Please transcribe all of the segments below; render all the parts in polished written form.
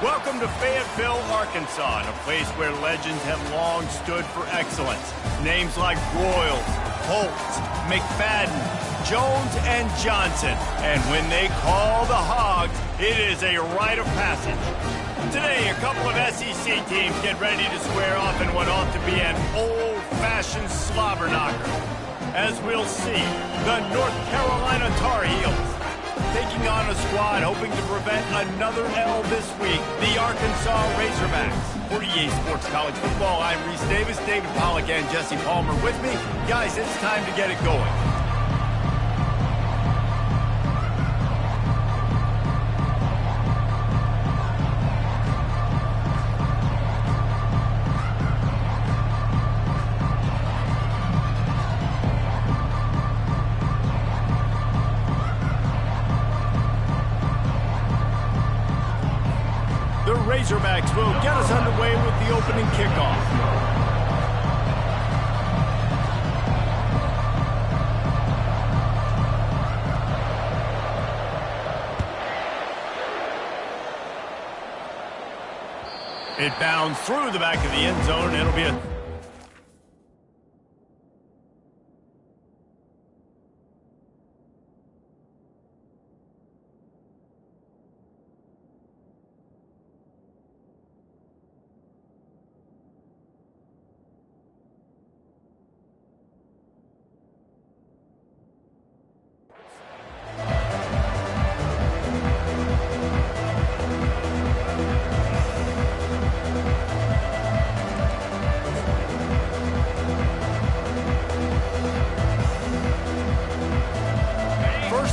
Welcome to Fayetteville, Arkansas, a place where legends have long stood for excellence. Names like Royals, Holtz, McFadden, Jones, and Johnson. And when they call the Hogs, it is a rite of passage. Today, a couple of SEC teams get ready to square off in what ought to be an old-fashioned slobber knocker. As we'll see, the North Carolina Tar Heels taking on a squad hoping to prevent another L this week, the Arkansas Razorbacks. For EA Sports College Football, I'm Reese Davis, David Pollack, and Jesse Palmer with me. Guys, it's time to get it going. Razorbacks will get us underway with the opening kickoff. It bounds through the back of the end zone. It'll be a...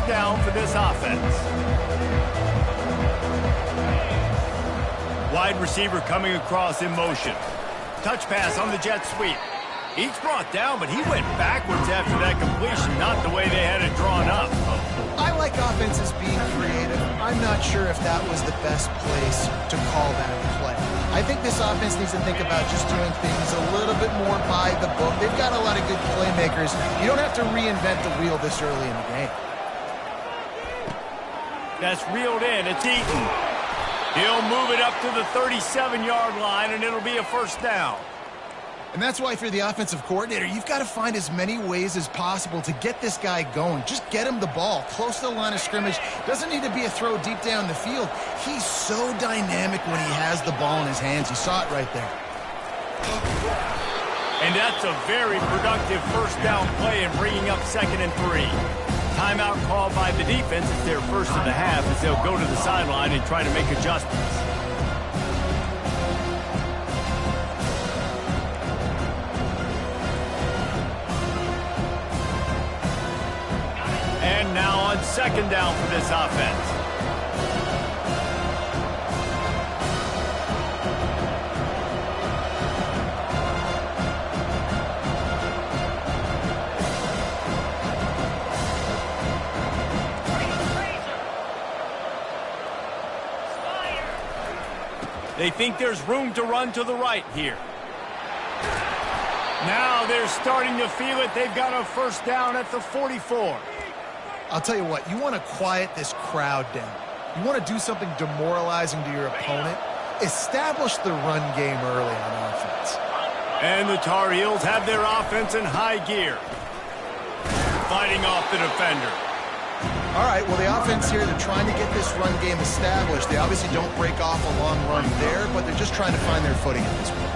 down for this offense. Wide receiver coming across in motion. Touch pass on the jet sweep. Each brought down, but he went backwards after that completion, not the way they had it drawn up. I like offenses being creative. I'm not sure if that was the best place to call that play. I think this offense needs to think about just doing things a little bit more by the book. They've got a lot of good playmakers. You don't have to reinvent the wheel this early in the game. That's reeled in. It's Eaton. He'll move it up to the 37-yard line, and it'll be a first down. And that's why if you're the offensive coordinator, you've got to find as many ways as possible to get this guy going. Just get him the ball close to the line of scrimmage. Doesn't need to be a throw deep down the field. He's so dynamic when he has the ball in his hands. You saw it right there. And that's a very productive first down play in bringing up 2nd and 3. Timeout called by the defense. It's their first of the half as they'll go to the sideline and try to make adjustments. And now on 2nd down for this offense. They think there's room to run to the right here. Now they're starting to feel it. They've got a first down at the 44. I'll tell you what, you want to quiet this crowd down. You want to do something demoralizing to your opponent. Establish the run game early on offense. And the Tar Heels have their offense in high gear. Fighting off the defender. All right, well, the offense here, they're trying to get this run game established. They obviously don't break off a long run there, but they're just trying to find their footing at this point.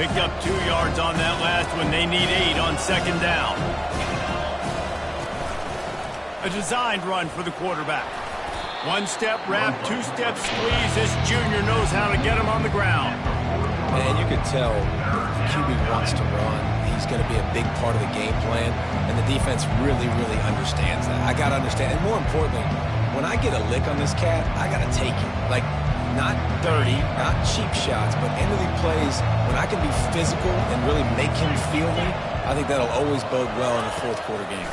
Picked up 2 yards on that last one. They need 8 on 2nd down. A designed run for the quarterback. 1-step wrap, 2-step squeeze. This junior knows how to get him on the ground. And you can tell the QB wants to run. He's going to be a big part of the game plan, and the defense really, really understands that. I got to understand, and more importantly, when I get a lick on this cat, I got to take it. Like, not dirty, not cheap shots, but end of the plays, when I can be physical and really make him feel me, I think that'll always bode well in a fourth-quarter game.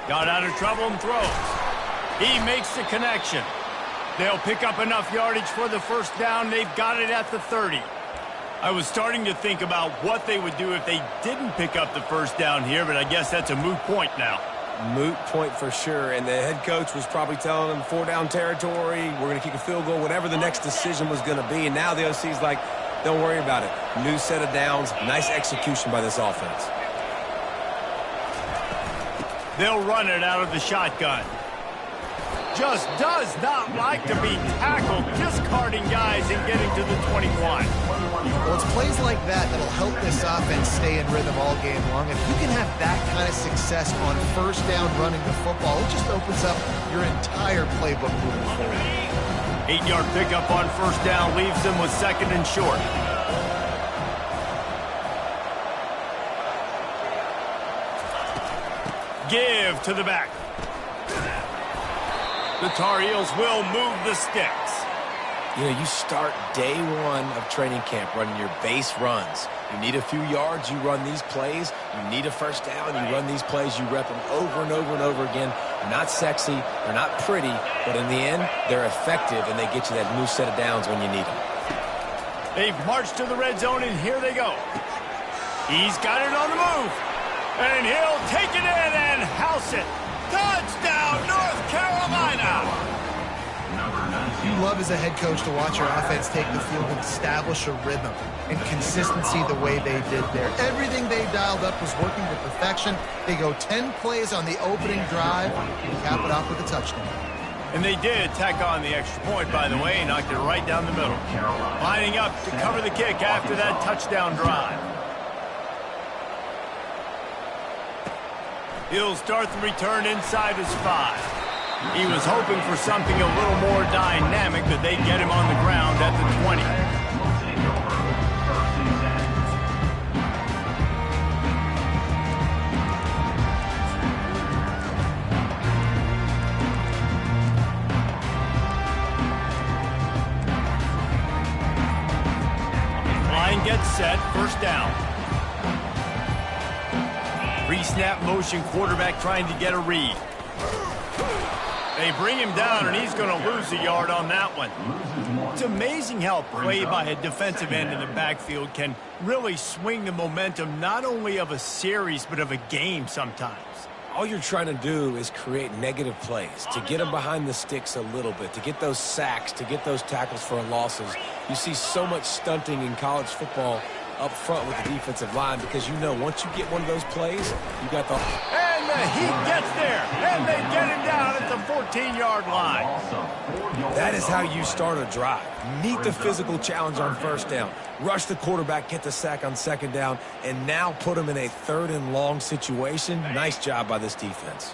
Got out of trouble and throws. He makes the connection. They'll pick up enough yardage for the first down. They've got it at the 30. I was starting to think about what they would do if they didn't pick up the first down here, but I guess that's a moot point now. Moot point for sure, and the head coach was probably telling them 4-down territory, we're going to kick a field goal, whatever the next decision was going to be, and now the OC's like, don't worry about it. New set of downs, nice execution by this offense. They'll run it out of the shotgun. Just does not like to be tackled, discarding guys and getting to the 21. Well, it's plays like that that'll help this offense stay in rhythm all game long. If you can have that kind of success on first down running the football, it just opens up your entire playbook moving forward. 8-yard pickup on first down leaves them with second and short. Give to the back. The Tar Heels will move the sticks. You know, you start day one of training camp running your base runs. You need a few yards, you run these plays. You need a first down, you run these plays. You rep them over and over and over again. They're not sexy, they're not pretty, but in the end, they're effective, and they get you that new set of downs when you need them. They've marched to the red zone, and here they go. He's got it on the move, and he'll take it in and house it. Touchdown, North Carolina! You love as a head coach to watch your offense take the field and establish a rhythm and consistency the way they did there. Everything they dialed up was working to perfection. They go 10 plays on the opening drive and cap it off with a touchdown. And they did tack on the extra point, by the way, knocked it right down the middle. Lining up to cover the kick after that touchdown drive. He'll start the return inside his 5. He was hoping for something a little more dynamic, but they get him on the ground at the 20. Line gets set, first down. Pre-snap motion, quarterback trying to get a read. They bring him down, and he's going to lose a yard on that one. It's amazing how play by a defensive end in the backfield can really swing the momentum not only of a series but of a game sometimes. All you're trying to do is create negative plays, to get them behind the sticks a little bit, to get those sacks, to get those tackles for losses. You see so much stunting in college football up front with the defensive line because you know once you get one of those plays, you got the... And the Heat gets there, and they get him down at the 14-yard line. That is how you start a drive. Meet the physical challenge on first down. Rush the quarterback, get the sack on second down, and now put him in a third and long situation. Nice job by this defense.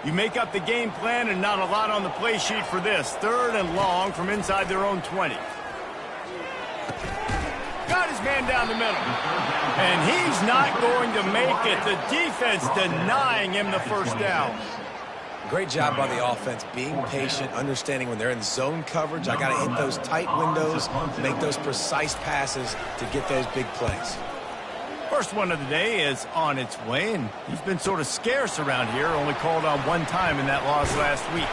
You make up the game plan and not a lot on the play sheet for this. Third and long from inside their own 20. Got his man down the middle. And he's not going to make it. The defense denying him the first down. Great job by the offense, being patient, understanding when they're in zone coverage, I got to hit those tight windows, make those precise passes to get those big plays. First one of the day is on its way, and he's been sort of scarce around here, only called on one time in that loss last week.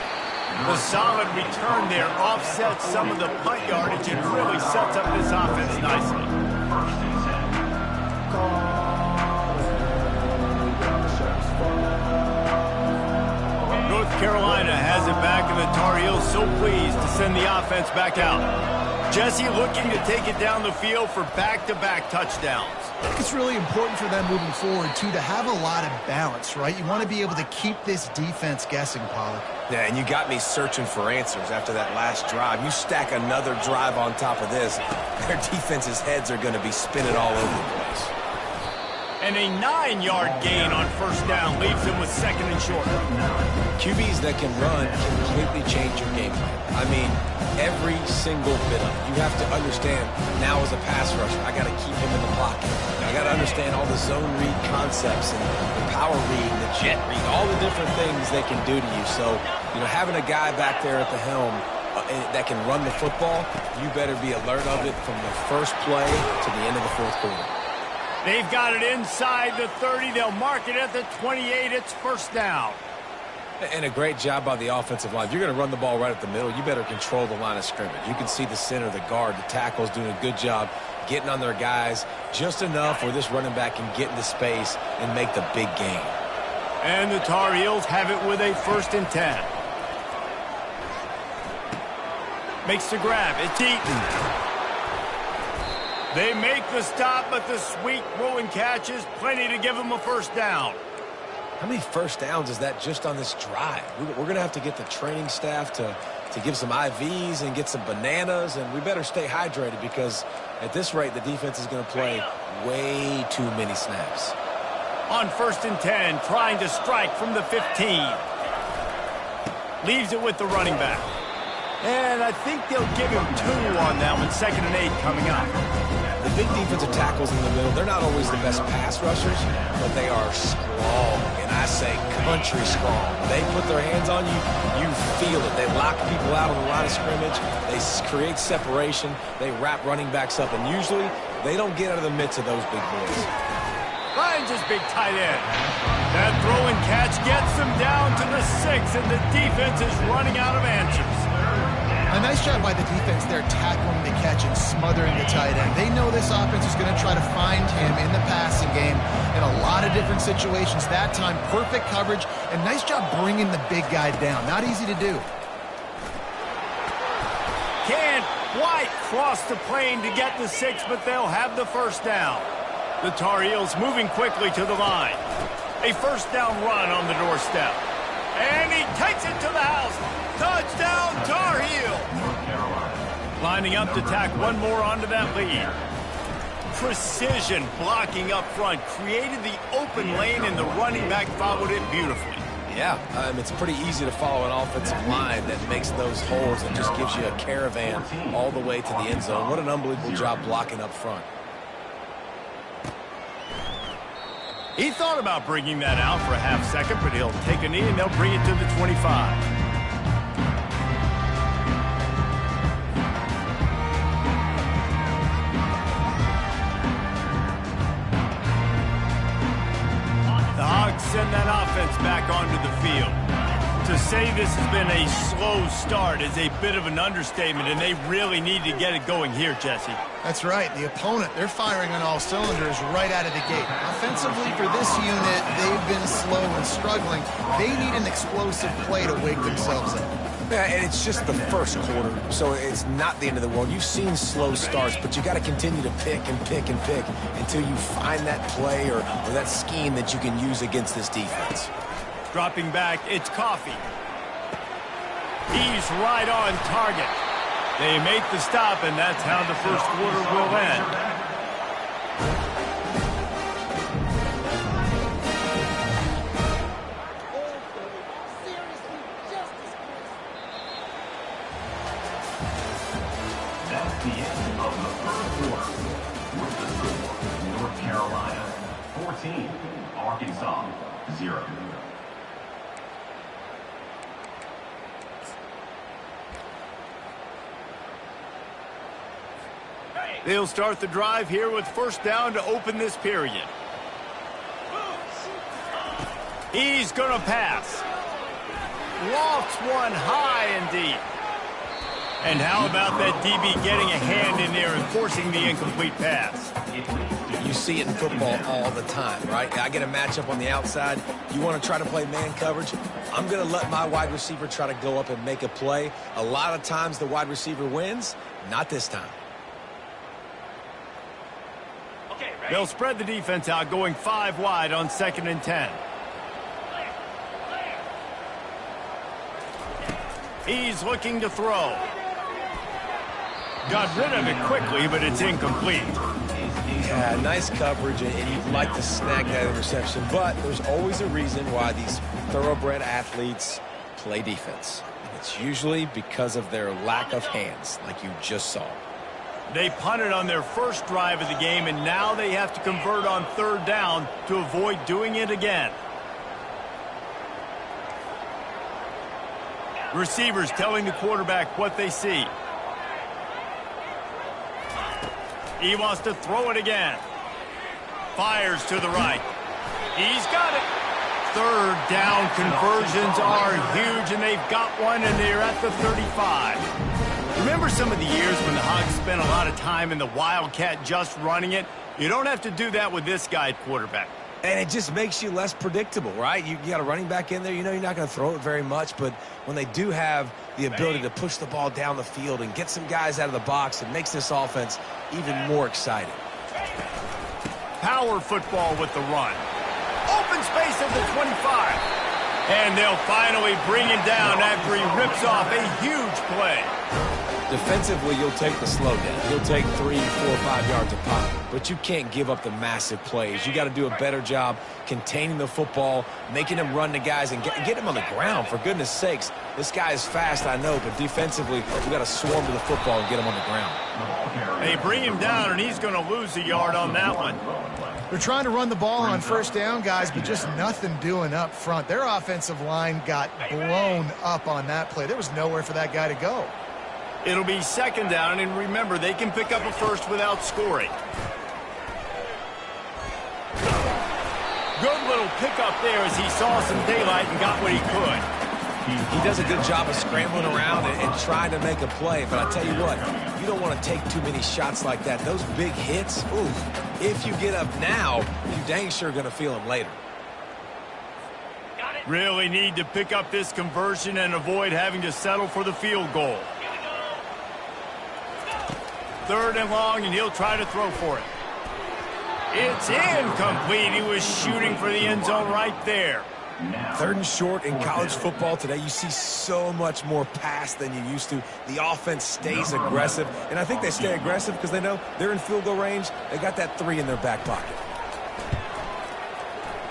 The solid return there offsets some of the punt yardage and really sets up this offense nicely. North Carolina has it back, and the Tar Heels so pleased to send the offense back out. Jesse looking to take it down the field for back-to-back touchdowns. I think it's really important for them moving forward, too, to have a lot of balance, right? You want to be able to keep this defense guessing, Pollack. Yeah, and you got me searching for answers after that last drive. You stack another drive on top of this, their defense's heads are going to be spinning all over the place. And a 9-yard gain on first down leaves him with second and short. QBs that can run completely change your game plan. I mean, every single bit of it. You have to understand, now as a pass rusher, I got to keep him in the pocket. I got to understand all the zone read concepts and the power read and the jet read, all the different things they can do to you. So, you know, having a guy back there at the helm that can run the football, you better be alert of it from the first play to the end of the fourth quarter. They've got it inside the 30. They'll mark it at the 28. It's first down. And a great job by the offensive line. If you're going to run the ball right at the middle, you better control the line of scrimmage. You can see the center, the guard, the tackles doing a good job getting on their guys just enough where this running back can get into space and make the big gain. And the Tar Heels have it with a 1st and 10. Makes the grab. It's Eaton. They make the stop, but the sweet throw and catch is plenty to give them a 1st down. How many 1st downs is that just on this drive? We're going to have to get the training staff to give some IVs and get some bananas, and we better stay hydrated because at this rate, the defense is going to play way too many snaps. On 1st and 10, trying to strike from the 15. Leaves it with the running back. And I think they'll give him 2 on that one. 2nd and 8 coming up. The big defensive tackles in the middle, they're not always the best pass rushers, but they are strong, and I say country strong. They put their hands on you, you feel it. They lock people out on the line of scrimmage. They create separation. They wrap running backs up, and usually they don't get out of the midst of those big boys. Finds his big tight end. That throw and catch gets them down to the 6, and the defense is running out of answers. A nice job by the defense there, tackling the catch and smothering the tight end. They know this offense is going to try to find him in the passing game in a lot of different situations. That time, perfect coverage, and nice job bringing the big guy down. Not easy to do. Can't quite cross the plane to get the 6, but they'll have the 1st down. The Tar Heels moving quickly to the line. A 1st down run on the doorstep. And he takes it to the house. Touchdown, Tar Heel! Lining up to tack one more onto that lead. Precision blocking up front. Created the open lane, and the running back followed it beautifully. Yeah, it's pretty easy to follow an offensive line that makes those holes and just gives you a caravan all the way to the end zone. What an unbelievable job blocking up front. He thought about bringing that out for a half second, but he'll take a knee and they'll bring it to the 25. The Hogs send that offense back onto the field. To say this has been a slow start is a bit of an understatement, and they really need to get it going here, Jesse. That's right. The opponent, they're firing on all cylinders right out of the gate. Offensively, for this unit, they've been slow and struggling. They need an explosive play to wake themselves up. Yeah, and it's just the first quarter, so it's not the end of the world. You've seen slow starts, but you got to continue to pick and pick and pick until you find that play or that scheme that you can use against this defense. Dropping back, it's Coffee. He's right on target. They make the stop, and that's how the first quarter will end. That's the end of the first quarter. With the score, North Carolina 14, Arkansas 0. They'll start the drive here with 1st down to open this period. He's going to pass. Lofts one high and deep. And how about that DB getting a hand in there and forcing the incomplete pass? You see it in football all the time, right? I get a matchup on the outside. You want to try to play man coverage? I'm going to let my wide receiver try to go up and make a play. A lot of times the wide receiver wins. Not this time. They'll spread the defense out, going 5 wide on 2nd and 10. He's looking to throw. Got rid of it quickly, but it's incomplete. Yeah, nice coverage, and you'd like to snag that interception, but there's always a reason why these thoroughbred athletes play defense. And it's usually because of their lack of hands, like you just saw. They punted on their first drive of the game, and now they have to convert on 3rd down to avoid doing it again. Receivers telling the quarterback what they see. He wants to throw it again. Fires to the right. He's got it. Third down conversions are huge, and they've got one, and they're at the 35. Remember some of the years when the Hogs spent a lot of time in the Wildcat just running it? You don't have to do that with this guy at quarterback. And it just makes you less predictable, right? You got a running back in there. You know you're not going to throw it very much, but when they do have the ability to push the ball down the field and get some guys out of the box, it makes this offense even more exciting. Power football with the run. Open space at the 25. And they'll finally bring him down after he rips off a huge play. Defensively, you'll take the slow down. You'll take 3, 4, 5 yards a pop, but you can't give up the massive plays. You got to do a better job containing the football, making him run the guys, and get him on the ground. For goodness sakes, this guy is fast, I know, but defensively, we got to swarm to the football and get him on the ground. They bring him down, and he's going to lose a yard on that one. They're trying to run the ball on first down, guys, but just nothing doing up front. Their offensive line got blown up on that play. There was nowhere for that guy to go. It'll be second down, and remember, they can pick up a first without scoring. Good little pickup there as he saw some daylight and got what he could. He does a good job of scrambling around and trying to make a play, but I tell you what, you don't want to take too many shots like that. Those big hits, ooh, if you get up now, you dang sure going to feel them later. Really need to pick up this conversion and avoid having to settle for the field goal. Third and long, and he'll try to throw for it. It's incomplete. He was shooting for the end zone right there. Third and short in college football today, you see so much more pass than you used to. The offense stays aggressive, and I think they stay aggressive because they know they're in field goal range. They got that 3 in their back pocket.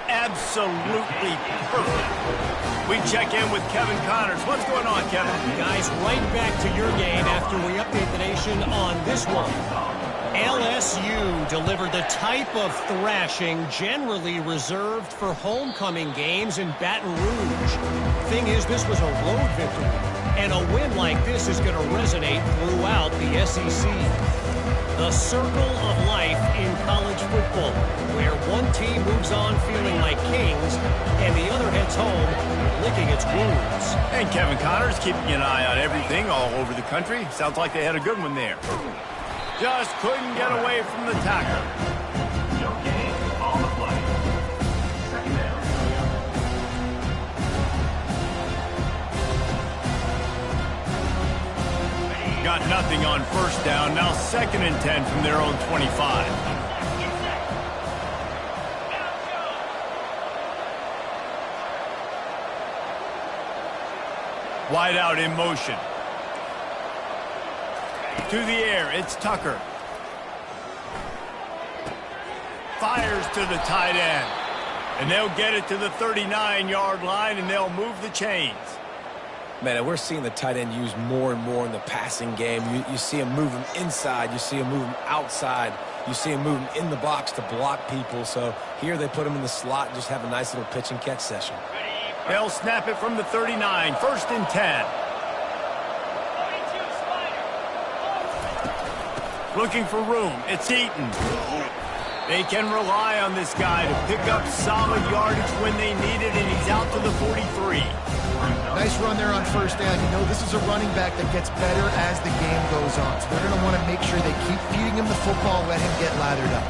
Absolutely perfect. We check in with Kevin Connors. What's going on, Kevin? Guys, right back to your game after we update the nation on this one. LSU delivered the type of thrashing generally reserved for homecoming games in Baton Rouge. Thing is, this was a road victory, and a win like this is going to resonate throughout the SEC. The circle of life in college football, where one team moves on feeling like kings, and the other heads home licking its wounds. And Kevin Connors keeping an eye on everything all over the country. Sounds like they had a good one there. Just couldn't get away from the tackle. No gain on the play. Second down. Got nothing on first down. Now 2nd and 10 from their own 25. Wide out in motion. To the air, it's Tucker. Fires to the tight end. And they'll get it to the 39-yard line, and they'll move the chains. Man, we're seeing the tight end used more and more in the passing game. You see him move him inside. You see him move him outside. You see him move him in the box to block people. So here they put him in the slot and just have a nice little pitch and catch session. They'll snap it from the 39, 1st and 10. Looking for room. It's Eaton. They can rely on this guy to pick up solid yardage when they need it, and he's out to the 43. Nice run there on first down. You know, this is a running back that gets better as the game goes on. So they're going to want to make sure they keep feeding him the football, let him get lathered up.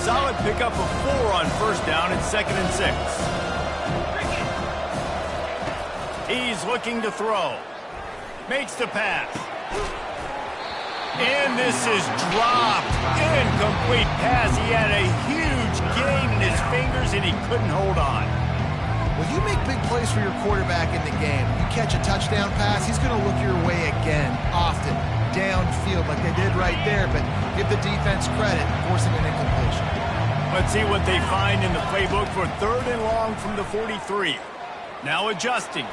Solid pickup of 4 on first down and 2nd and 6. He's looking to throw. Makes the pass. And this is dropped. Incomplete pass. He had a huge gain in his fingers, and he couldn't hold on. Well, you make big plays for your quarterback in the game. You catch a touchdown pass, he's going to look your way again, often, downfield like they did right there, but give the defense credit, forcing an incompletion. Let's see what they find in the playbook for 3rd and long from the 43. Now adjusting.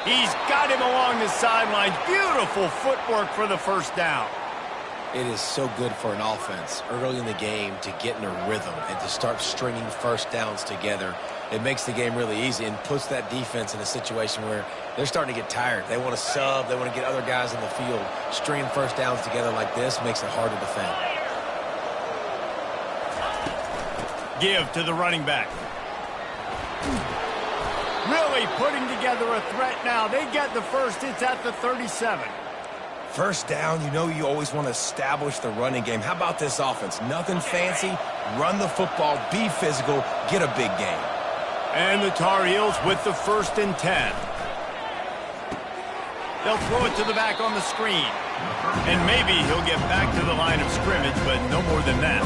He's got him along the sidelines. Beautiful footwork for the first down. It is so good for an offense early in the game to get in a rhythm and to start stringing first downs together. It makes the game really easy and puts that defense in a situation where they're starting to get tired. They want to sub. They want to get other guys in the field. Stringing first downs together like this makes it hard to defend. Give to the running back. Really putting together a threat now. They get the first. It's at the 37. First down, you know you always want to establish the running game. How about this offense? Nothing fancy. Run the football, be physical, get a big gain. And the Tar Heels with the 1st and 10. They'll throw it to the back on the screen. And maybe he'll get back to the line of scrimmage, but no more than that.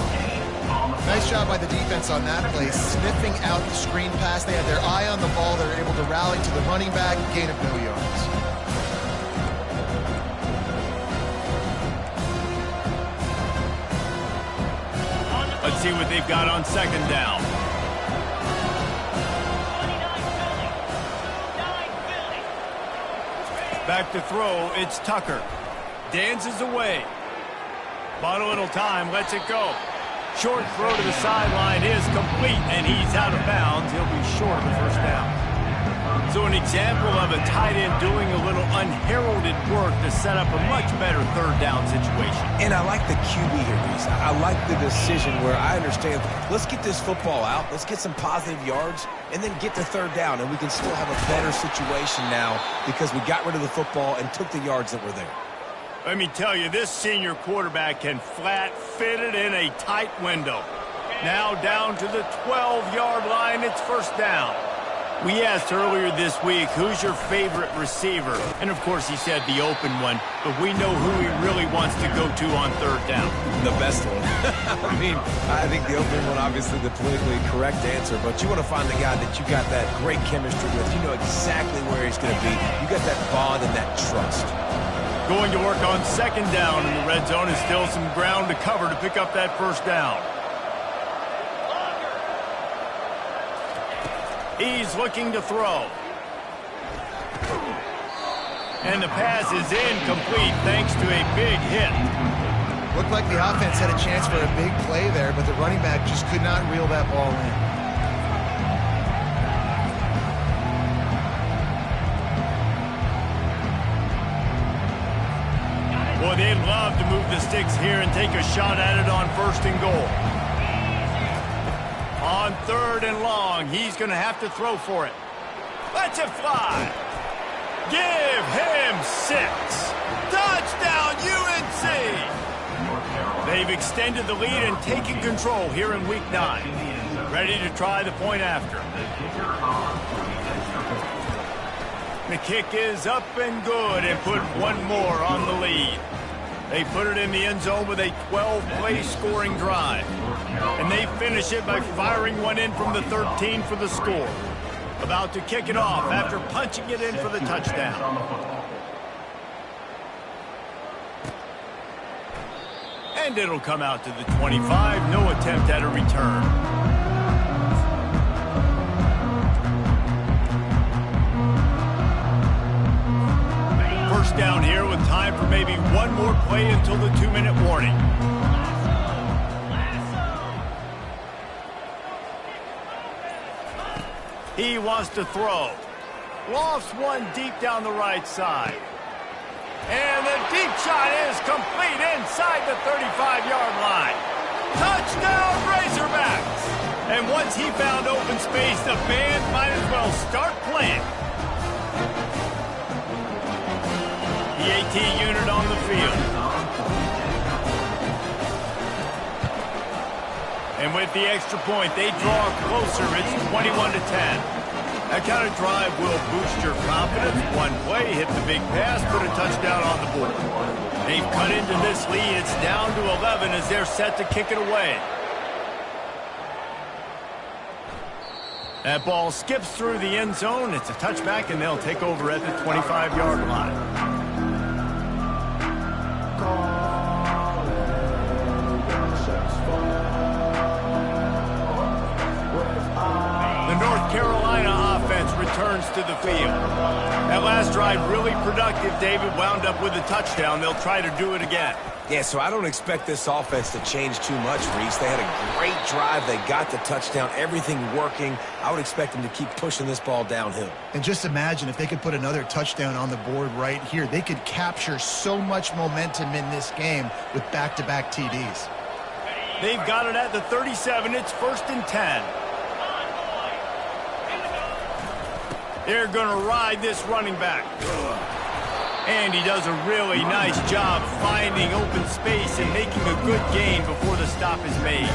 Nice job by the defense on that play, sniffing out the screen pass. They had their eye on the ball. They were able to rally to the running back, gain of no yards. Let's see what they've got on 2nd down. Back to throw, it's Tucker. Dances away. Bought a little time, lets it go. Short throw to the sideline is complete, and he's out of bounds. He'll be short of the 1st down. So an example of a tight end doing a little unheralded work to set up a much better 3rd down situation. And I like the QB here, Reese. I like the decision where I understand, let's get this football out, let's get some positive yards, and then get to 3rd down, and we can still have a better situation now because we got rid of the football and took the yards that were there. Let me tell you, this senior quarterback can flat fit it in a tight window. Now down to the 12-yard line, it's 1st down. We asked earlier this week, who's your favorite receiver? And, of course, he said the open one, but we know who he really wants to go to on 3rd down. The best one. I mean, I think the open one, obviously the politically correct answer, but you want to find the guy that you got that great chemistry with. You know exactly where he's going to be. You got that bond and that trust. Going to work on 2nd down, and the red zone is still some ground to cover to pick up that 1st down. He's looking to throw. And the pass is incomplete thanks to a big hit. Looked like the offense had a chance for a big play there, but the running back just could not reel that ball in. Boy, they'd love to move the sticks here and take a shot at it on 1st and goal. On 3rd and long, he's going to have to throw for it. Let's it fly. Give him 6. Touchdown, UNC! They've extended the lead and taken control here in Week 9. Ready to try the point after. The kick is up and good and put one more on the lead. They put it in the end zone with a 12-play scoring drive. And they finish it by firing one in from the 13 for the score. About to kick it off after punching it in for the touchdown. And it'll come out to the 25. No attempt at a return. First down here with time for maybe one more play until the 2-minute warning. He wants to throw. Lofts one deep down the right side. And the deep shot is complete inside the 35-yard line. Touchdown, Razorbacks! And once he found open space, the band might as well start playing. The AT unit on the field. And with the extra point, they draw closer. It's 21-10. That kind of drive will boost your confidence. One play, hit the big pass, put a touchdown on the board. They've cut into this lead. It's down to 11 as they're set to kick it away. That ball skips through the end zone. It's a touchback, and they'll take over at the 25-yard line. North Carolina offense returns to the field. That last drive really productive. David wound up with a touchdown. They'll try to do it again. Yeah, so I don't expect this offense to change too much, Reese. They had a great drive. They got the touchdown. Everything working. I would expect them to keep pushing this ball downhill. And just imagine if they could put another touchdown on the board right here. They could capture so much momentum in this game with back-to-back TDs. They've got it at the 37. It's 1st and 10. They're going to ride this running back. And he does a really nice job finding open space and making a good gain before the stop is made.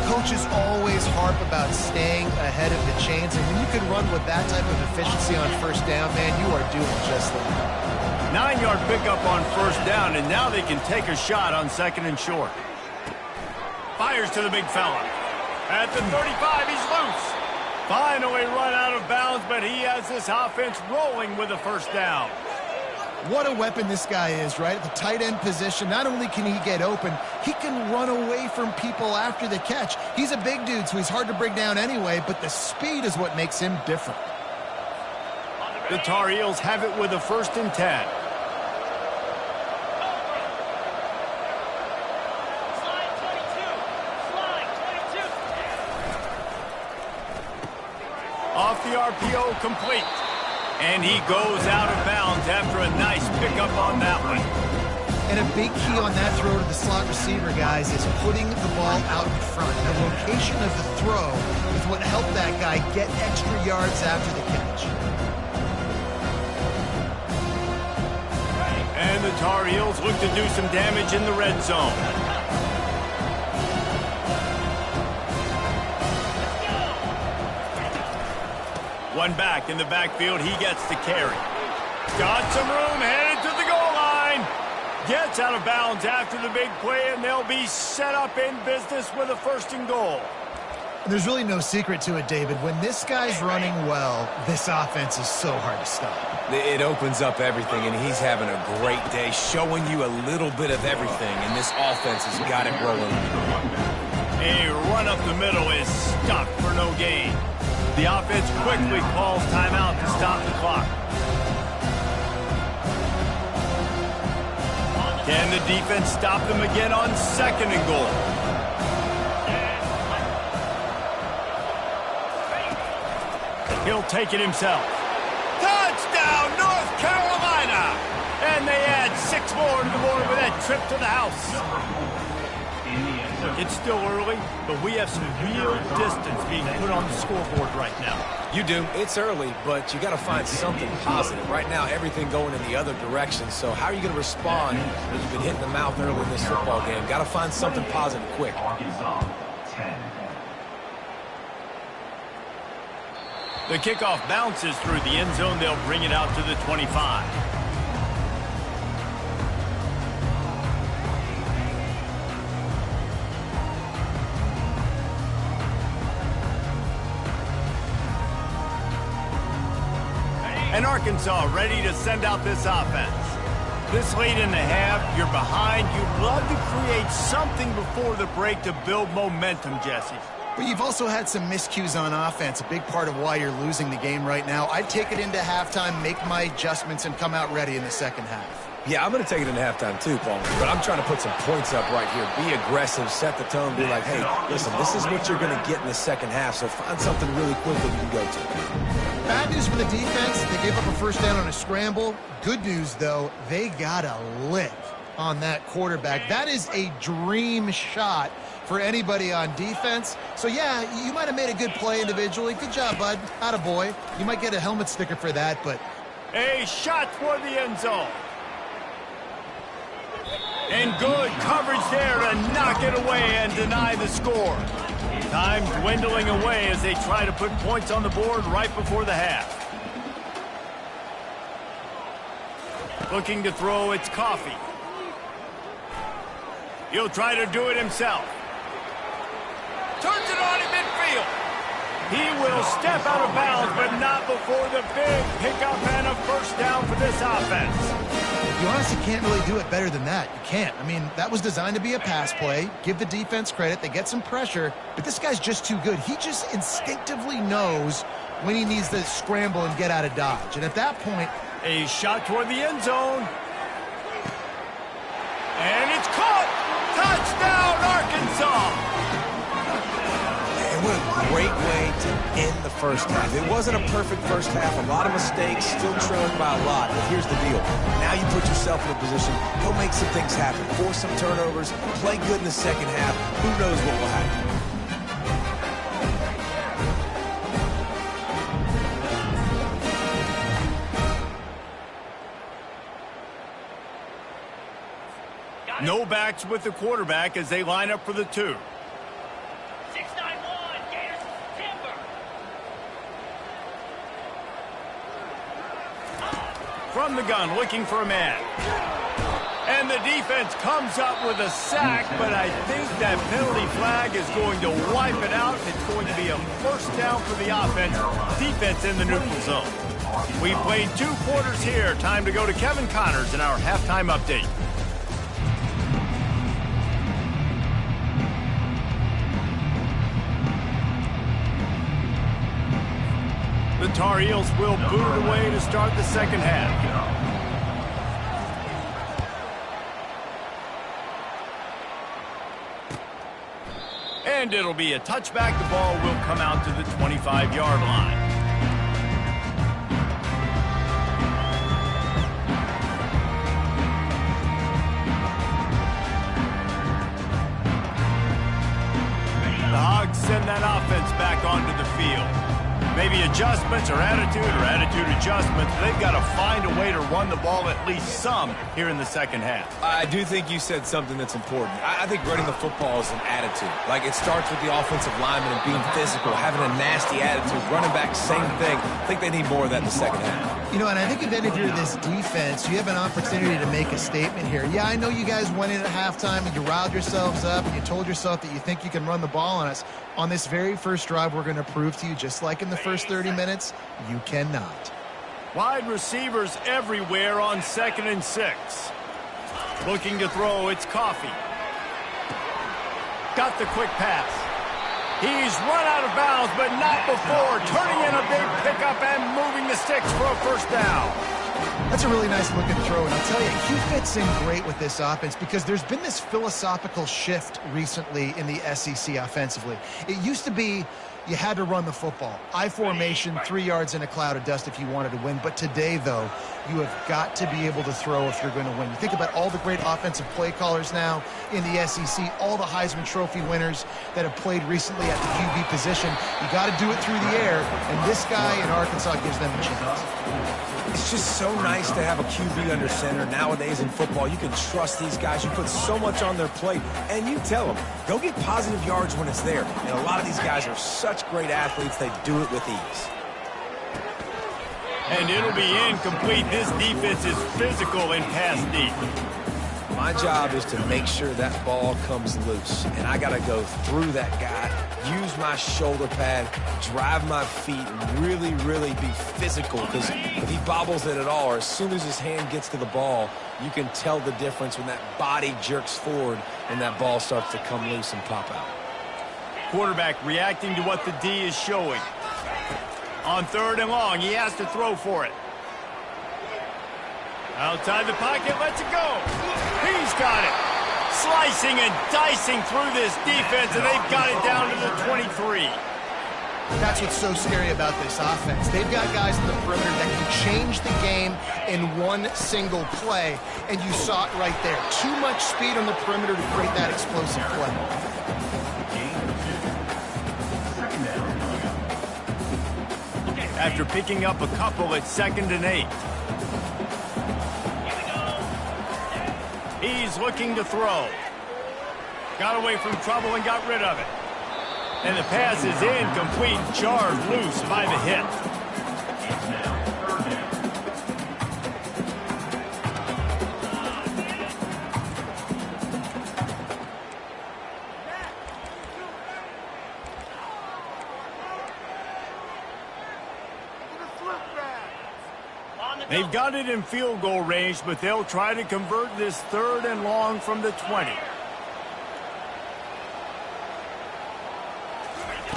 Coaches always harp about staying ahead of the chains, and when you can run with that type of efficiency on 1st down, man, you are doing just that. 9-yard pickup on 1st down, and now they can take a shot on 2nd and short. Fires to the big fella. At the 35, he's loose. Finally run out of bounds, but he has this offense rolling with a 1st down. What a weapon this guy is, right? At the tight end position, not only can he get open, he can run away from people after the catch. He's a big dude, so he's hard to bring down anyway, but the speed is what makes him different. The Tar Heels have it with a 1st and 10. Off the RPO, complete. And he goes out of bounds after a nice pickup on that one. And a big key on that throw to the slot receiver, guys, is putting the ball out in front. The location of the throw is what helped that guy get extra yards after the catch. And the Tar Heels look to do some damage in the red zone. One back in the backfield, he gets the carry. Got some room, headed to the goal line. Gets out of bounds after the big play, and they'll be set up in business with a 1st and goal. There's really no secret to it, David. When this guy's running well, this offense is so hard to stop. It opens up everything, and he's having a great day, showing you a little bit of everything, and this offense has got it rolling. A run up the middle is stopped for no gain. The offense quickly calls timeout to stop the clock. Can the defense stop them again on 2nd and goal? He'll take it himself. Touchdown, North Carolina! And they add 6 more to the board with that trip to the house. It's still early, but we have some real distance being put on the scoreboard right now. You do. It's early, but you got to find something positive. Right now, everything going in the other direction. So how are you going to respond when you've been hitting the mouth early in this football game? Got to find something positive quick. Arkansas, 10. The kickoff bounces through the end zone. They'll bring it out to the 25. And Arkansas ready to send out this offense. This late in the half, you're behind. You'd love to create something before the break to build momentum, Jesse. But you've also had some miscues on offense, a big part of why you're losing the game right now. I'd take it into halftime, make my adjustments, and come out ready in the 2nd half. Yeah, I'm going to take it into halftime too, Paul. But I'm trying to put some points up right here. Be aggressive, set the tone, be like, hey, listen, this is what you're going to get in the 2nd half, so find something really quick that you can go to. Bad news for the defense, they gave up a 1st down on a scramble. Good news, though, they got a lick on that quarterback. That is a dream shot for anybody on defense. So, yeah, you might have made a good play individually. Good job, bud. Attaboy. You might get a helmet sticker for that, but... A shot for the end zone. And good coverage there to knock it away and deny the score. Time dwindling away as they try to put points on the board right before the half. Looking to throw, it's Coffee. He'll try to do it himself. Turns it on in midfield. He will step out of bounds, but not before the big pickup and a 1st down for this offense. You honestly can't really do it better than that. You can't. I mean, that was designed to be a pass play. Give the defense credit. They get some pressure, but this guy's just too good. He just instinctively knows when he needs to scramble and get out of dodge. And at that point... A shot toward the end zone. And it's caught! Touchdown, Arkansas! And what a great great way to end the first half. It wasn't a perfect first half, a lot of mistakes, still trailing by a lot, but here's the deal. Now you put yourself in a position, go make some things happen, force some turnovers, play good in the second half. Who knows what will happen? No backs with the quarterback as they line up for the 2. From the gun, looking for a man. And the defense comes up with a sack, but I think that penalty flag is going to wipe it out. It's going to be a first down for the offense. Defense in the neutral zone. We played 2 quarters here. Time to go to Kevin Connors in our halftime update. The Tar Heels will boot it away to start the second half. And it'll be a touchback. The ball will come out to the 25-yard line. The Hogs send that offense back onto the field. Maybe adjustments or attitude adjustments. They've got to find a way to run the ball at least some here in the second half. I do think you said something that's important. I think running the football is an attitude. Like, it starts with the offensive lineman and being physical, having a nasty attitude. Running back, same thing. I think they need more of that in the second half. You know, and I think if you're this defense, you have an opportunity to make a statement here. Yeah, I know you guys went in at halftime and you riled yourselves up and you told yourself that you think you can run the ball on us. On this very first drive, we're going to prove to you, just like in the first 30 minutes, you cannot. Wide receivers everywhere on 2nd and 6. Looking to throw, it's Coffee. Got the quick pass. He's run out of bounds, but not before turning in a big pickup and moving the sticks for a first down. That's a really nice looking throw, and I'll tell you, he fits in great with this offense because there's been this philosophical shift recently in the SEC offensively. It used to be you had to run the football. I formation, 3 yards in a cloud of dust if you wanted to win. But today, though, you have got to be able to throw if you're going to win. You think about all the great offensive play callers now in the SEC, all the Heisman Trophy winners that have played recently at the QB position. You got to do it through the air, and this guy in Arkansas gives them a chance. It's just so nice to have a QB under center. Nowadays in football, you can trust these guys. You put so much on their plate, and you tell them, go get positive yards when it's there. And a lot of these guys are such great athletes, they do it with ease. And it'll be incomplete. This defense is physical and pass deep. My job is to make sure that ball comes loose, and I got to go through that guy, use my shoulder pad, drive my feet, and really, really be physical, because if he bobbles it at all, or as soon as his hand gets to the ball, you can tell the difference when that body jerks forward and that ball starts to come loose and pop out. Quarterback reacting to what the D is showing. On 3rd and long, he has to throw for it. Outside the pocket, lets it go. He's got it. Slicing and dicing through this defense, and they've got it down to the 23. That's what's so scary about this offense. They've got guys in the perimeter that can change the game in one single play, and you saw it right there. Too much speed on the perimeter to create that explosive play. After picking up a couple at 2nd and 8. He's looking to throw. Got away from trouble and got rid of it. And the pass is incomplete, jarred loose by the hit. They've got it in field goal range, but they'll try to convert this 3rd and long from the 20.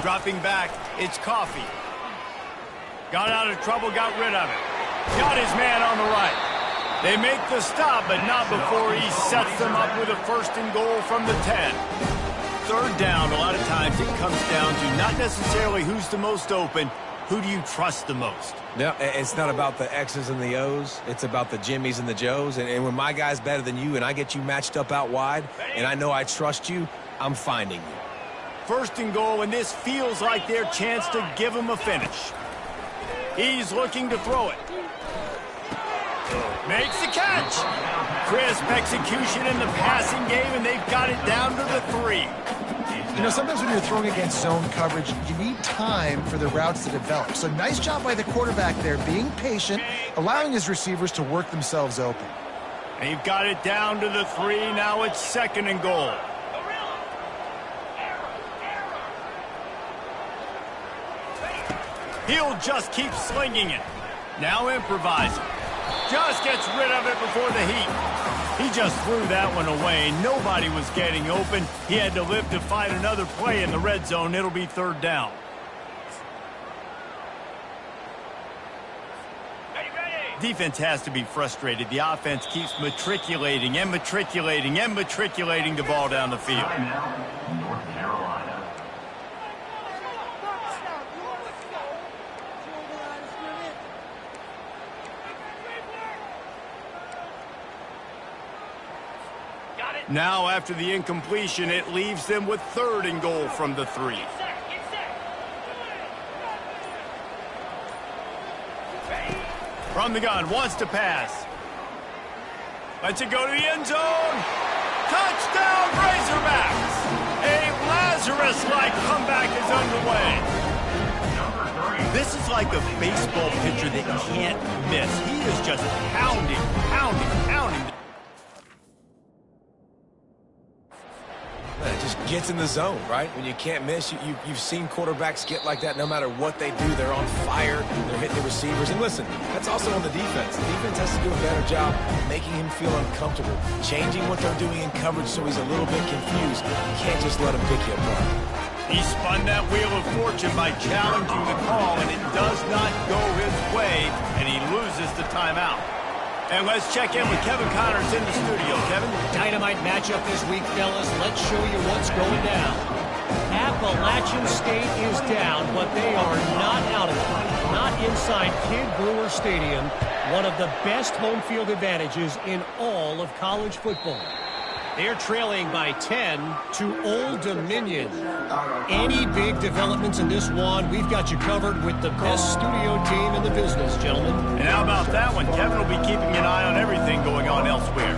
Dropping back, it's Coffee. Got out of trouble, got rid of it. Got his man on the right. They make the stop, but not before he sets them up with a 1st and goal from the 10. third down, a lot of times it comes down to not necessarily who's the most open, who do you trust the most? No, it's not about the X's and the O's. It's about the Jimmies and the Joes. And when my guy's better than you and I get you matched up out wide and I know I trust you, I'm finding you. First and goal, and this feels like their chance to give him a finish. He's looking to throw it. Makes the catch. Crisp execution in the passing game, and they've got it down to the 3. You know, sometimes when you're throwing against zone coverage, you need time for the routes to develop. So nice job by the quarterback there, being patient, allowing his receivers to work themselves open. They've got it down to the 3. Now it's second and goal. He'll just keep slinging it. Now improvising. Just gets rid of it before the heat. He just threw that one away. Nobody was getting open. He had to live to find another play in the red zone. It'll be third down. Defense has to be frustrated. The offense keeps matriculating and matriculating and matriculating the ball down the field. North Carolina. Now, after the incompletion, it leaves them with third and goal from the 3. From the gun, wants to pass. Lets it go to the end zone. Touchdown, Razorbacks! A Lazarus-like comeback is underway. This is like a baseball pitcher that can't miss. He is just pounding, pounding, pounding. It just gets in the zone, right? When you can't miss, you've seen quarterbacks get like that no matter what they do. They're on fire. They're hitting the receivers. And listen, that's also on the defense. The defense has to do a better job making him feel uncomfortable, changing what they're doing in coverage so he's a little bit confused. You can't just let him pick you apart. He spun that wheel of fortune by challenging the call, and it does not go his way, and he loses the timeout. And let's check in with Kevin Connors in the studio. Kevin? Dynamite matchup this week, fellas. Let's show you what's going down. Appalachian State is down, but they are not out of it. Not inside Kid Brewer Stadium, one of the best home field advantages in all of college football. They're trailing by 10 to Old Dominion. Any big developments in this one, we've got you covered with the best studio team in the business, gentlemen. And how about that one? Kevin will be keeping an eye on everything going on elsewhere.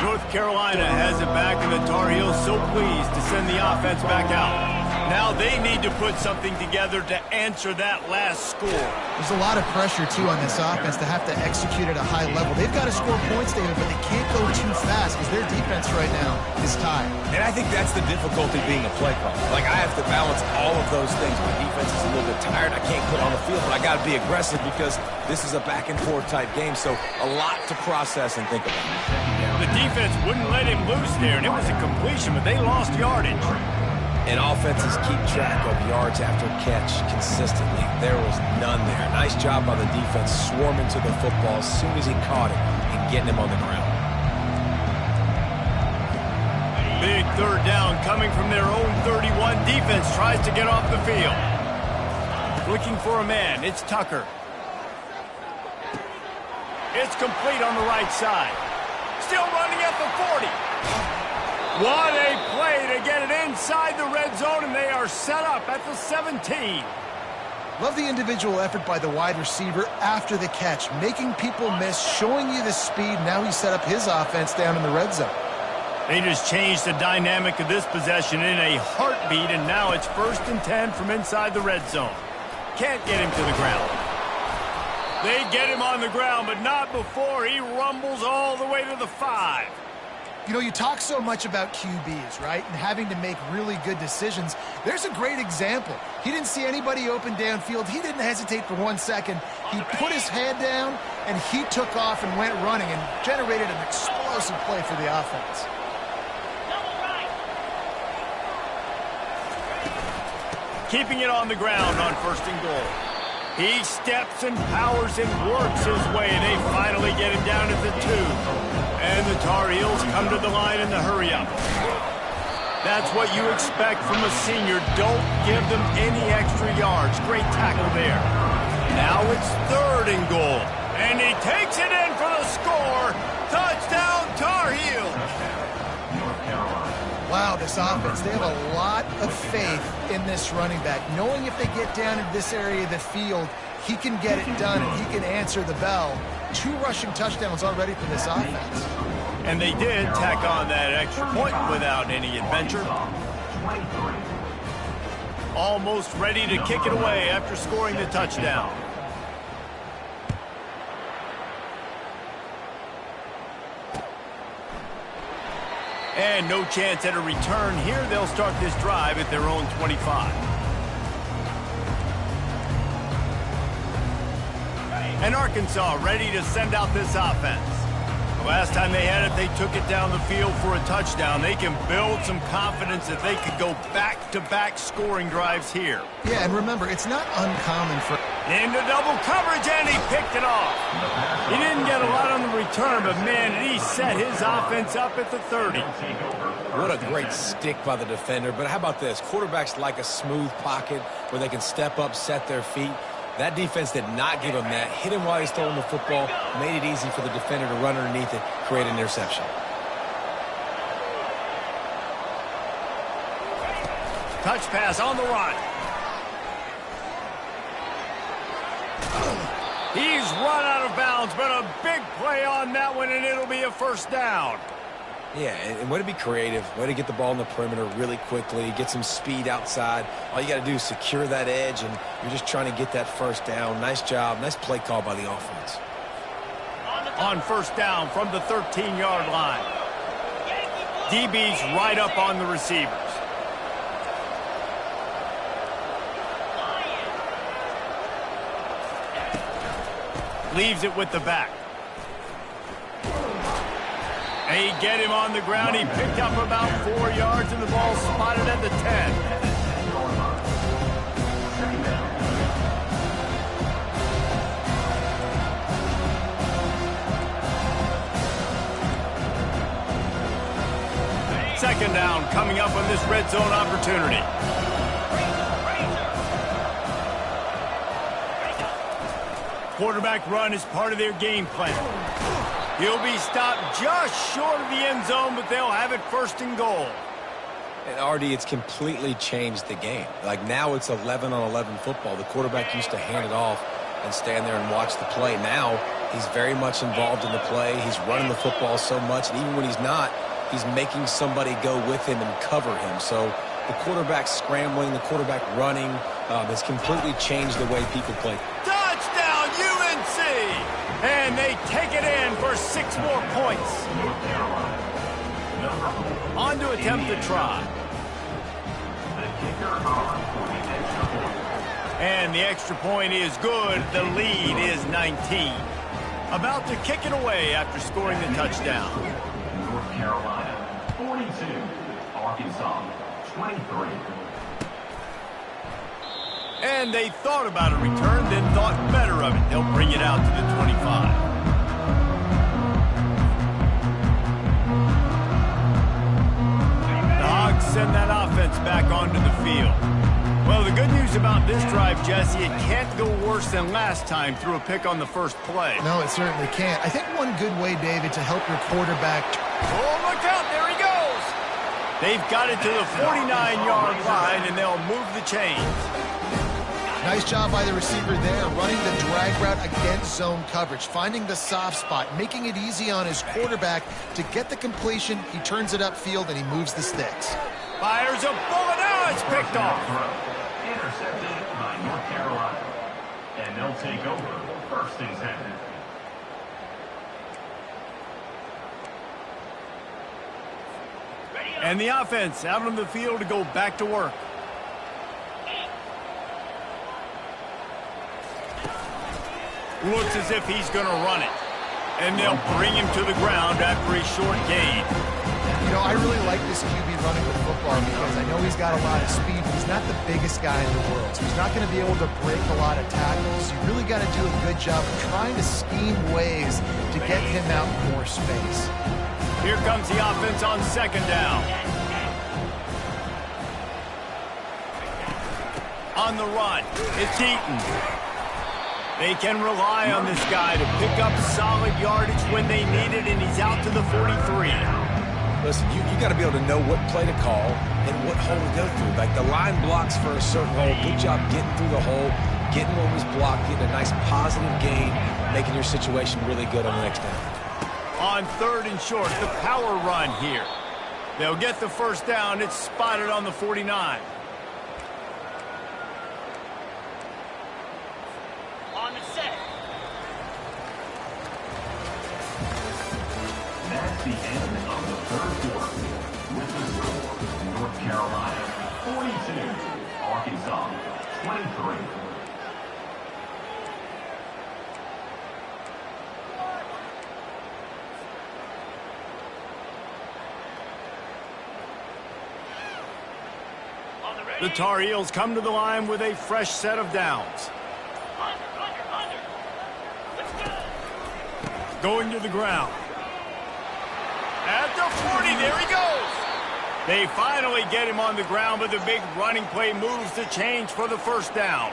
North Carolina has it back, and the Tar Heels so pleased to send the offense back out. Now they need to put something together to answer that last score. There's a lot of pressure, too, on this offense to have to execute at a high level. They've got to score points, David, but they can't go too fast because their defense right now is tired. And I think that's the difficulty being a play caller. Like, I have to balance all of those things. My defense is a little bit tired. I can't put on the field, but I got to be aggressive because this is a back-and-forth type game, so a lot to process and think about. The defense wouldn't let him loose there, and it was a completion, but they lost yardage. And offenses keep track of yards after catch consistently. There was none there. Nice job by the defense swarming to the football as soon as he caught it and getting him on the ground. Big third down coming from their own 31. Defense tries to get off the field. Looking for a man. It's Tucker. It's complete on the right side. Still running at the 40. What a play to get it inside the red zone, and they are set up at the 17. Love the individual effort by the wide receiver after the catch, making people miss, showing you the speed. Now he set up his offense down in the red zone. They just changed the dynamic of this possession in a heartbeat, and now it's 1st and 10 from inside the red zone. Can't get him to the ground. They get him on the ground, but not before he rumbles all the way to the 5. You know, you talk so much about QBs, right, and having to make really good decisions. There's a great example. He didn't see anybody open downfield. He didn't hesitate for 1 second. He put his head down, and he took off and went running and generated an explosive play for the offense. Keeping it on the ground on 1st and goal. He steps and powers and works his way. They finally get him down at the 2. And the Tar Heels come to the line in the hurry-up. That's what you expect from a senior. Don't give them any extra yards. Great tackle there. Now it's 3rd and goal. And he takes it in for the score. Touchdown, Tar Heels. Wow, this offense, they have a lot of faith in this running back. Knowing if they get down in this area of the field, he can get it done and he can answer the bell. 2 rushing touchdowns already for this offense. And they did tack on that extra point without any adventure. Almost ready to kick it away after scoring the touchdown. And no chance at a return here. They'll start this drive at their own 25. And Arkansas ready to send out this offense. The last time they had it, they took it down the field for a touchdown. They can build some confidence that they could go back-to-back scoring drives here. Yeah, and remember, it's not uncommon for... Into double coverage, and he picked it off. He didn't get a lot on the return, but, man, he set his offense up at the 30. What a great stick by the defender. But how about this? Quarterbacks like a smooth pocket where they can step up, set their feet. That defense did not give him that. Hit him while he's throwing the football. Made it easy for the defender to run underneath it, create an interception. Touch pass on the run. He's run out of bounds, but a big play on that one, and it'll be a 1st down. Yeah, and way to be creative, way to get the ball in the perimeter really quickly, get some speed outside. All you got to do is secure that edge, and you're just trying to get that 1st down. Nice job, nice play call by the offense. On 1st down from the 13-yard line. DB's right up on the receivers. Leaves it with the back. They get him on the ground. He picked up about 4 yards, and the ball spotted at the 10. Second down coming up on this red zone opportunity. Quarterback run is part of their game plan. He'll be stopped just short of the end zone, but they'll have it 1st and goal. And RD, it's completely changed the game. Like now it's 11-on-11 football. The quarterback used to hand it off and stand there and watch the play. Now he's very much involved in the play. He's running the football so much, and even when he's not, he's making somebody go with him and cover him. So the quarterback scrambling, the quarterback running has completely changed the way people play. Touchdown, UNC! And they take it in for 6 more points. On to attempt the try. And the extra point is good. The lead is 19. About to kick it away after scoring the touchdown. North Carolina, 42. Arkansas, 23. And they thought about a return, then thought better of it. They'll bring it out to the 25. The Hogs send that offense back onto the field. Well, the good news about this drive, Jesse, it can't go worse than last time through a pick on the first play. No, it certainly can't. I think one good way, David, to help your quarterback... Oh, look out, there he goes! They've got it to the 49-yard line, and they'll move the chains. Nice job by the receiver there, running the drag route against zone coverage, finding the soft spot, making it easy on his quarterback to get the completion. He turns it upfield, and he moves the sticks. Fires a bullet. Now it's picked off. Intercepted by North Carolina. And they'll take over 1st and 10. And the offense out on the field to go back to work. Looks as if he's going to run it. And they'll bring him to the ground after a short gain. You know, I really like this QB running the football because I know he's got a lot of speed, but he's not the biggest guy in the world. So he's not going to be able to break a lot of tackles. You really got to do a good job of trying to scheme ways to get him out in more space. Here comes the offense on second down. On the run, it's Eaton. They can rely on this guy to pick up solid yardage when they need it, and he's out to the 43. Listen, you got to be able to know what play to call and what hole to go through. Like the line blocks for a certain hole. Good job getting through the hole, getting what was blocked, getting a nice positive gain, making your situation really good on the next down. On third and short, the power run here. They'll get the first down. It's spotted on the 49. On the set. That's the end of the third quarter. With the score, North Carolina 42, Arkansas 23. The Tar Heels come to the line with a fresh set of downs. Going to the ground. At the 40, there he goes. They finally get him on the ground, but the big running play moves the change for the first down.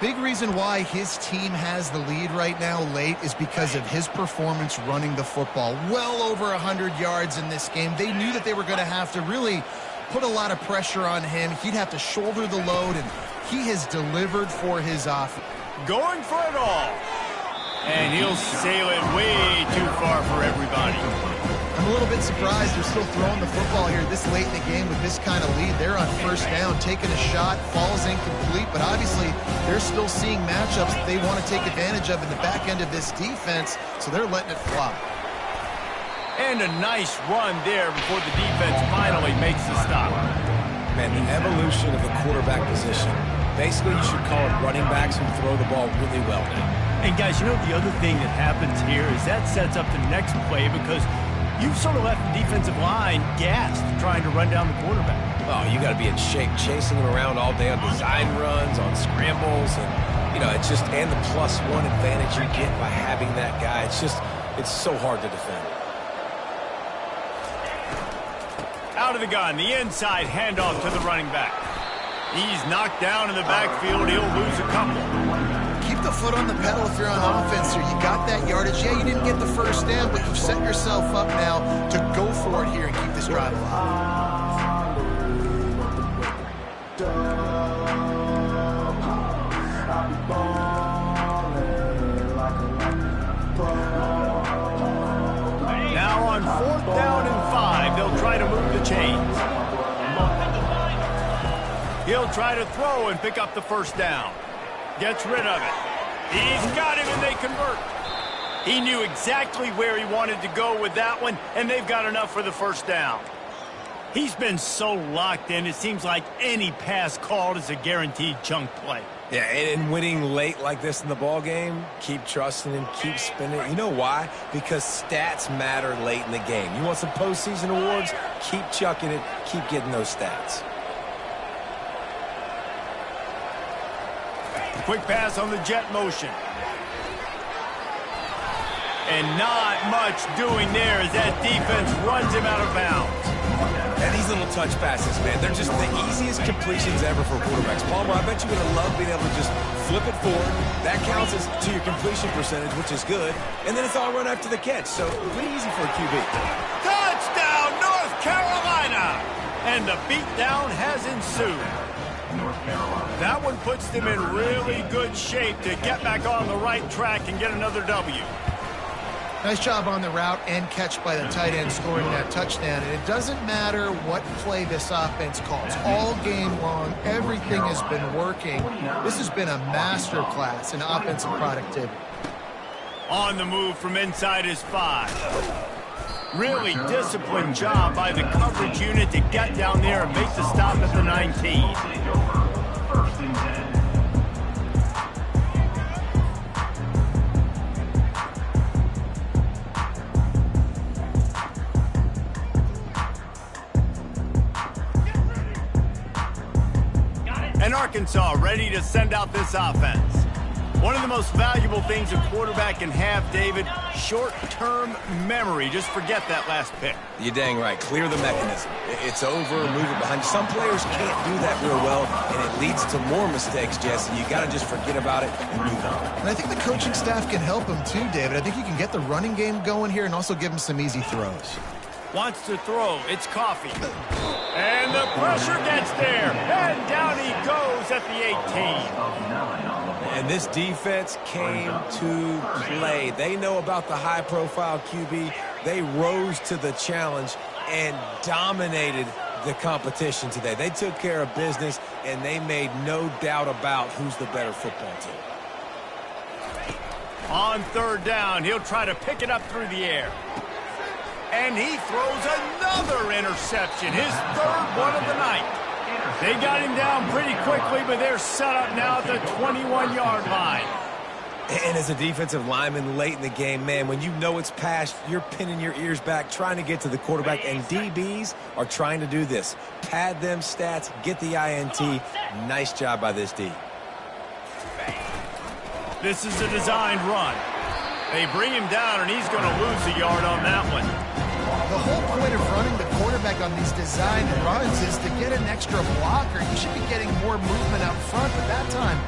Big reason why his team has the lead right now late is because of his performance running the football. Well over 100 yards in this game. They knew that they were going to have to really put a lot of pressure on him. He'd have to shoulder the load, and he has delivered for his offense. Going for it all. And he'll sail it way too far for everybody. I'm a little bit surprised they're still throwing the football here this late in the game with this kind of lead. They're on first down, taking a shot, falls incomplete, but obviously they're still seeing matchups that they want to take advantage of in the back end of this defense, so they're letting it fly. And a nice run there before the defense finally makes the stop. Man, the evolution of the quarterback position. Basically, you should call it running backs who throw the ball really well now. And guys, you know the other thing that happens here is that sets up the next play because you've sort of left the defensive line gassed trying to run down the quarterback. Oh, you got to be in shape, chasing him around all day on design runs, on scrambles, and you know it's just and the +1 advantage you get by having that guy. It's so hard to defend. Out of the gun, the inside handoff to the running back. He's knocked down in the backfield. He'll lose a couple. Keep the foot on the pedal if you're on offense here. You got that yardage. Yeah, you didn't get the first down, but you've set yourself up now to go for it here and keep this drive alive. Now on 4th down and 5, they'll try to move the chains. He'll try to throw and pick up the first down. Gets rid of it. He's got him, and they convert. He knew exactly where he wanted to go with that one, and they've got enough for the first down. He's been so locked in, it seems like any pass called is a guaranteed chunk play. Yeah, and winning late like this in the ball game, keep trusting him, keep spinning it. You know why? Because stats matter late in the game. You want some postseason awards? Keep chucking it, keep getting those stats. Quick pass on the jet motion. And not much doing there as that defense runs him out of bounds. And these little touch passes, man, they're just the easiest completions ever for quarterbacks. Palmer, I bet you're going to love being able to just flip it forward. That counts as to your completion percentage, which is good. And then it's all run after the catch, so pretty easy for a QB. Touchdown, North Carolina! And the beatdown has ensued. That one puts them in really good shape to get back on the right track and get another W. Nice job on the route and catch by the tight end scoring that touchdown. And it doesn't matter what play this offense calls. All game long, everything has been working. This has been a master class in offensive productivity. On the move from inside his 5. Really disciplined job by the coverage unit to get down there and make the stop at the 19. First and 10. And Arkansas ready to send out this offense. One of the most valuable things a quarterback can have, David, short-term memory. Just forget that last pick. You're dang right. Clear the mechanism. It's over, move it behind you. Some players can't do that real well, and it leads to more mistakes, Jesse. You got to just forget about it and move on. And I think the coaching staff can help him too, David. I think you can get the running game going here and also give him some easy throws. Wants to throw. It's Coffee. And the pressure gets there. And down he goes at the 18. And this defense came to play. They know about the high-profile QB. They rose to the challenge and dominated the competition today. They took care of business, and they made no doubt about who's the better football team. On third down, he'll try to pick it up through the air. And he throws another interception, his third one of the night. They got him down pretty quickly, but they're set up now at the 21-yard line. And as a defensive lineman late in the game, man, when you know it's past, you're pinning your ears back, trying to get to the quarterback, and DBs are trying to do this. Pad them stats, get the INT. Nice job by this D. This is a designed run. They bring him down, and he's going to lose a yard on that one. The whole point of running the quarterback on these designed runs is to get an extra blocker. You should be getting more movement up front, but that time,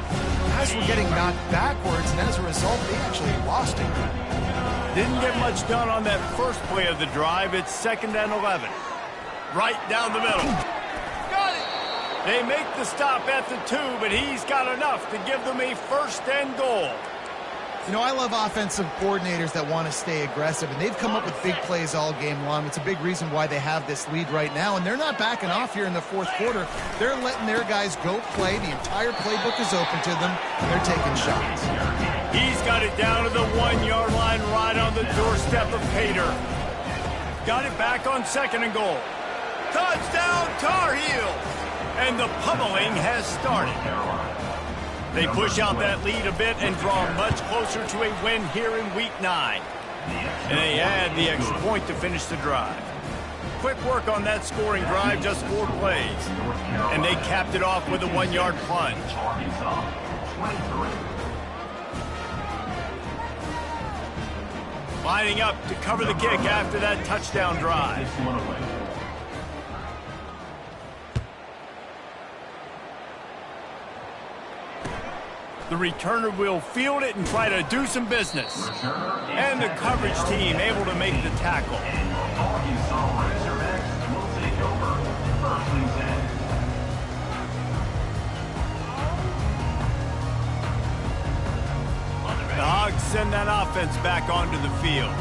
guys were getting knocked backwards, and as a result, they actually lost it. Didn't get much done on that first play of the drive. It's 2nd and 11. Right down the middle. Got it! They make the stop at the 2, but he's got enough to give them a 1st and goal. You know, I love offensive coordinators that want to stay aggressive, and they've come up with big plays all game long. It's a big reason why they have this lead right now, and they're not backing off here in the fourth quarter. They're letting their guys go play. The entire playbook is open to them, and they're taking shots. He's got it down to the 1-yard line right on the doorstep of Pater. Got it back on 2nd and goal. Touchdown, Tar Heels! And the pummeling has started. They push out that lead a bit and draw much closer to a win here in Week 9. And they add the extra point to finish the drive. Quick work on that scoring drive, just 4 plays. And they capped it off with a 1-yard plunge. Lining up to cover the kick after that touchdown drive. The returner will field it and try to do some business. And the coverage team able to make the tackle. The Hogs send that offense back onto the field.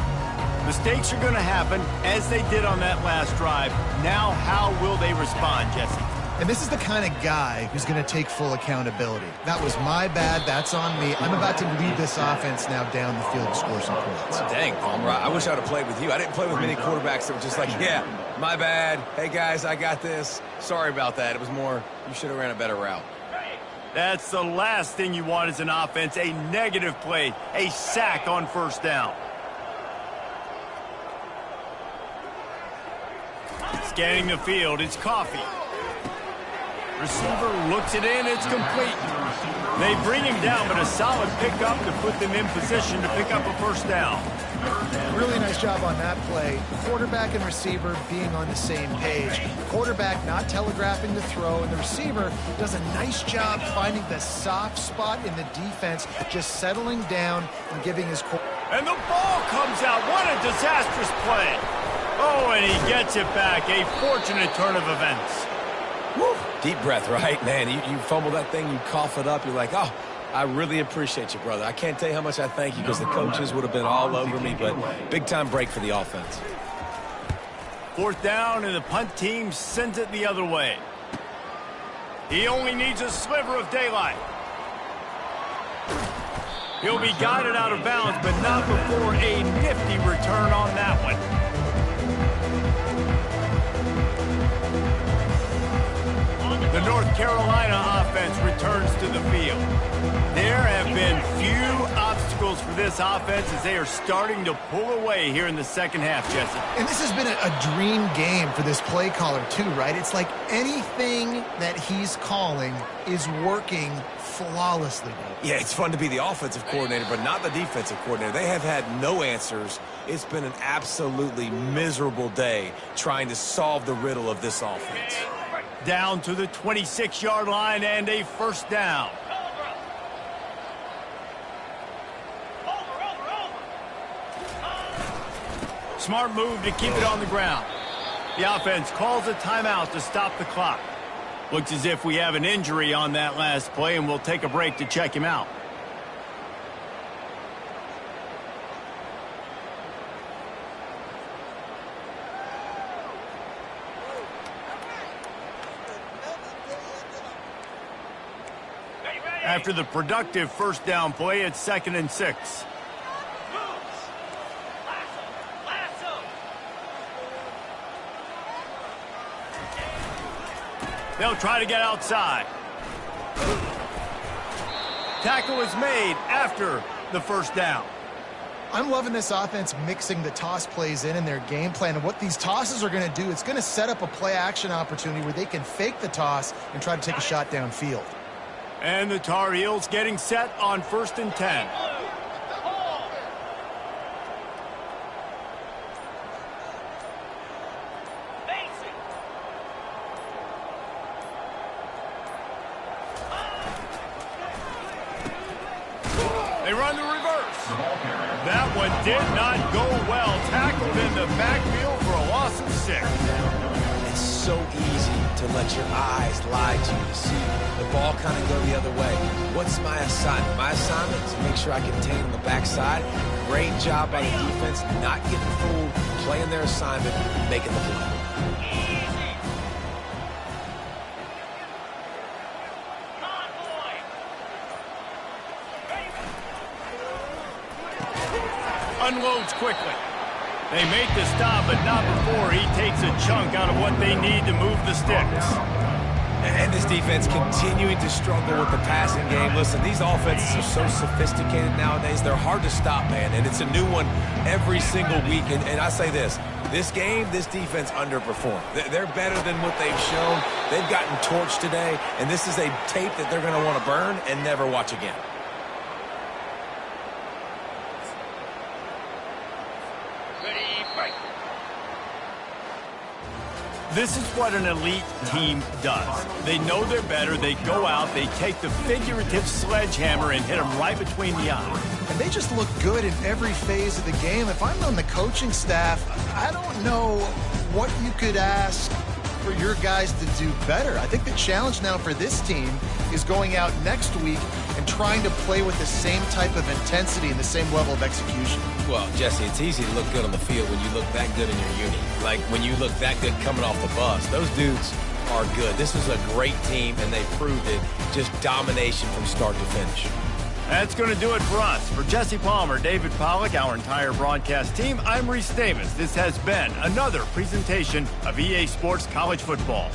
Mistakes are going to happen, as they did on that last drive. Now, how will they respond, Jesse? And this is the kind of guy who's going to take full accountability. That was my bad. That's on me. I'm about to lead this offense now down the field to score some points. Dang, Palmer, I wish I would have played with you. I didn't play with many quarterbacks that were just like, yeah, my bad. Hey, guys, I got this. Sorry about that. It was more, you should have ran a better route. That's the last thing you want as an offense, a negative play, a sack on 1st down. Scanning the field, it's Coffee. Receiver looks it in, it's complete. They bring him down, but a solid pickup to put them in position to pick up a 1st down. Really nice job on that play. Quarterback and receiver being on the same page. Quarterback not telegraphing the throw, and the receiver does a nice job finding the soft spot in the defense, just settling down and giving his... And the ball comes out. What a disastrous play. Oh, and he gets it back. A fortunate turn of events. Woo. Deep breath, right, man? You fumble that thing, you cough it up, you're like, oh, I really appreciate you, brother. I can't tell you how much I thank you because the coaches would have been all over me, but big-time break for the offense. 4th down, and the punt team sends it the other way. He only needs a sliver of daylight. He'll be guided out of bounds, but not before a nifty return on that one. The North Carolina offense returns to the field. There have been few obstacles signals for this offense as they are starting to pull away here in the second half, Jesse. And this has been a dream game for this play caller too, right? It's like anything that he's calling is working flawlessly. Yeah, it's fun to be the offensive coordinator, but not the defensive coordinator. They have had no answers. It's been an absolutely miserable day trying to solve the riddle of this offense. Down to the 26-yard line and a first down. Smart move to keep it on the ground. The offense calls a timeout to stop the clock. Looks as if we have an injury on that last play, and we'll take a break to check him out. After the productive first down play, it's 2nd and 6. They'll try to get outside. Tackle is made after the first down. I'm loving this offense mixing the toss plays in their game plan. And what these tosses are going to do, it's going to set up a play-action opportunity where they can fake the toss and try to take a shot downfield. And the Tar Heels getting set on 1st and 10. They run the reverse. That one did not go well. Tackled in the backfield for a loss of 6. It's so easy to let your eyes lie to you, to see the ball kind of go the other way. What's my assignment? My assignment is to make sure I contain on the backside. Great job by the defense, not getting fooled, playing their assignment, making the play. Unloads quickly. They make the stop, but not before he takes a chunk out of what they need to move the sticks. And this defense continuing to struggle with the passing game. Listen, these offenses are so sophisticated nowadays. They're hard to stop, man, and it's a new one every single week. And I say this game, this defense underperformed. They're better than what they've shown. They've gotten torched today, and this is a tape that they're going to want to burn and never watch again. This is what an elite team does. They know they're better. They go out. They take the figurative sledgehammer and hit them right between the eyes. And they just look good in every phase of the game. If I'm on the coaching staff, I don't know what you could ask for your guys to do better. I think the challenge now for this team is going out next week and trying to play with the same type of intensity and the same level of execution. Well, Jesse, it's easy to look good on the field when you look that good in your uni. Like when you look that good coming off the bus. Those dudes are good. This is a great team, and they proved it. Just domination from start to finish. That's going to do it for us. For Jesse Palmer, David Pollack, our entire broadcast team, I'm Reese Davis. This has been another presentation of EA Sports College Football.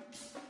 Arkansas.